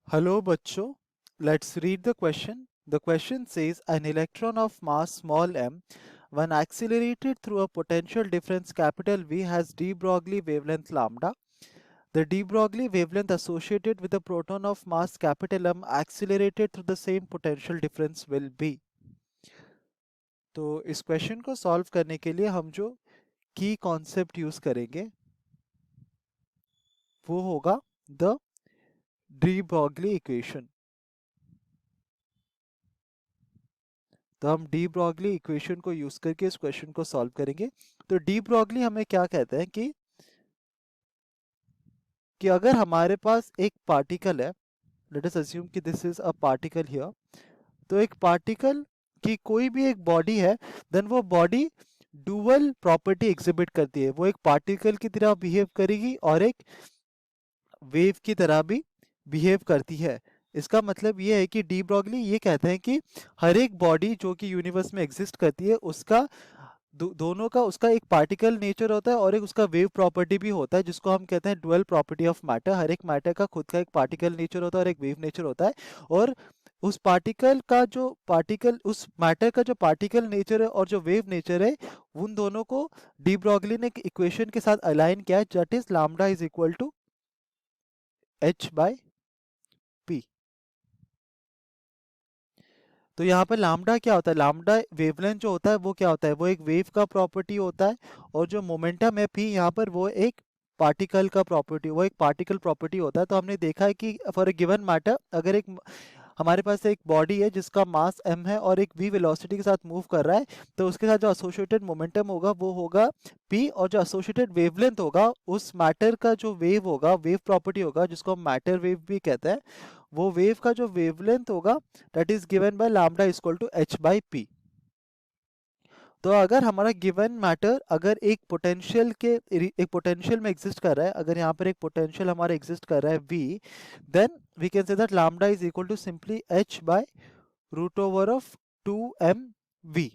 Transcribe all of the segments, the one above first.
Hello, bachcho. Let's read the question. The question says an electron of mass small m, when accelerated through a potential difference capital V, has de Broglie wavelength lambda. The de Broglie wavelength associated with a proton of mass capital M accelerated through the same potential difference will be. तो इस question को solve करने के लिए हम जो की concept use करेंगे वो होगा द डी ब्रॉगली इक्वेशन। तो हम डी ब्रॉगली इक्वेशन को यूज करके इस क्वेश्चन को सॉल्व करेंगे। तो डी ब्रॉगली हमें क्या कहते हैं कि अगर हमारे पास एक पार्टिकल है, लेट अस अज्यूम कि this is a particle here. तो एक पार्टिकल की कोई भी एक बॉडी है, देन वो बॉडी डुअल प्रॉपर्टी एग्जिबिट करती है। वो एक पार्टिकल की तरह बिहेव करेगी और एक वेव की तरह भी बिहेव करती है। इसका मतलब ये है कि डी ब्रॉगली ये कहते हैं कि हर एक बॉडी जो कि यूनिवर्स में एग्जिस्ट करती है उसका दोनों का उसका एक पार्टिकल नेचर होता है और एक उसका वेव प्रॉपर्टी भी होता है, जिसको हम कहते हैं डुअल प्रॉपर्टी ऑफ मैटर। हर एक मैटर का खुद का एक पार्टिकल नेचर होता है और एक वेव नेचर होता है। और उस पार्टिकल उस मैटर का जो पार्टिकल नेचर है और जो वेव नेचर है, उन दोनों को डी ब्रॉगली ने इक्वेशन के साथ अलाइन किया है, that is lambda is equal to h by p। तो यहाँ पर लैम्डा क्या होता है? लैम्डा वेवलेंथ जो होता है वो क्या होता है? वो एक वेव का प्रॉपर्टी होता है। और जो मोमेंटम है p यहाँ पर, वो एक पार्टिकल का प्रॉपर्टी, वो एक पार्टिकल प्रॉपर्टी होता है। तो हमने देखा है कि फॉर ए गिवन मैटर, अगर एक हमारे पास एक बॉडी है जिसका मास m है और एक v वेलोसिटी के साथ मूव कर रहा है, तो उसके साथ जो एसोसिएटेड मोमेंटम होगा वो होगा p। और जो एसोसिएटेड वेवलेंथ होगा उस मैटर का, जो वेव होगा, वेव प्रॉपर्टी होगा, जिसको हम मैटर वेव भी कहते हैं, वो वेव का जो वेवलेंथ होगा that is given by lambda equal to h by p. तो अगर हमारा गिवन मैटर अगर एक पोटेंशियल में एग्जिस्ट कर रहा है, अगर यहाँ पर एक पोटेंशियल हमारा एग्जिस्ट कर रहा है v, then we can say that lambda is equal to simply h by root over of 2mv।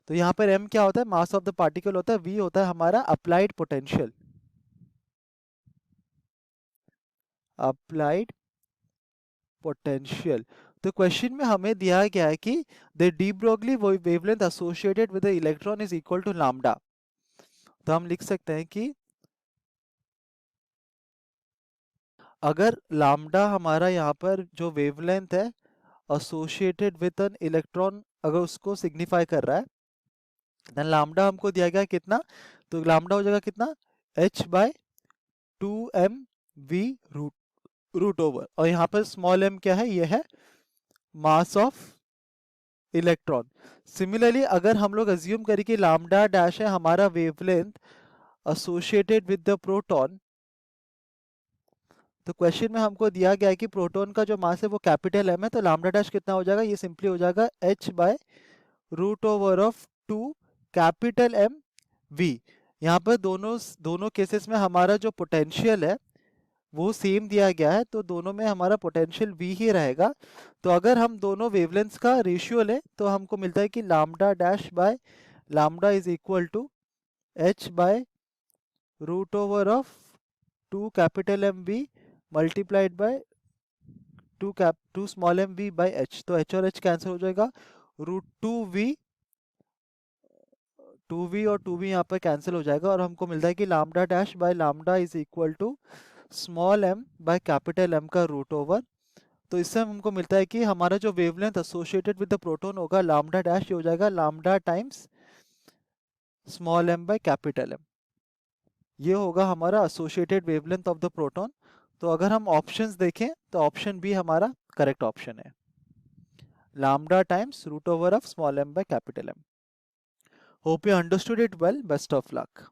तो यहाँ पर m क्या होता है? मास ऑफ द पार्टिकल होता है। v होता है हमारा अप्लाइड पोटेंशियल, अप्लाइड पोटेंशियल। तो क्वेश्चन में हमें दिया गया है कि the de Broglie wavelength associated with the electron is equal to lambda. तो हम लिख सकते हैं कि अगर लैम्डा हमारा यहाँ पर जो वेवलेंथ है एसोसिएटेड विद एन इलेक्ट्रॉन, अगर उसको सिग्निफाई कर रहा है, देन लैम्डा हमको दिया गया कितना? तो लैम्डा हो जाएगा कितना? h by 2mv root over. और यहाँ पर स्मॉल m क्या है? ये है मास ऑफ इलेक्ट्रॉन। सिमिलरली अगर हम लोग अज्यूम करें कि लैम्डा डैश है हमारा wavelength associated with the proton, तो क्वेश्चन में हमको दिया गया है कि प्रोटॉन का जो मास है वो कैपिटल एम है, तो लैम्डा डैश कितना हो जाएगा? ये सिंपली हो जाएगा h by root over of 2 capital M V. यहाँ पर दोनों दोनों केसेस में हमारा जो पोटेंशियल है वो सेम दिया गया है, तो दोनों में हमारा पोटेंशियल v ही रहेगा। तो अगर हम दोनों वेवलेंथ्स का रेशियो लें तो हमको मिलता है कि lambda dash by lambda is equal to h by root over of 2 capital M V multiplied by 2 small m v by h। तो h और h कैंसिल हो जाएगा, रूट 2v और 2v यहाँ पर कैंसिल हो जाएगा, और हमको मिलता है कि lambda dash by lambda is equal to small m by capital M का रूट ओवर। तो इससे हमको मिलता है कि हमारा जो wavelength associated with the proton होगा लैम्डा डैश, हो जाएगा lambda times small m by capital M। ये होगा हमारा associated wavelength of the proton. तो अगर हम ऑप्शंस देखें तो ऑप्शन बी हमारा करेक्ट ऑप्शन है, lambda times root over of small m by capital M। Hope you understood it well, best of luck.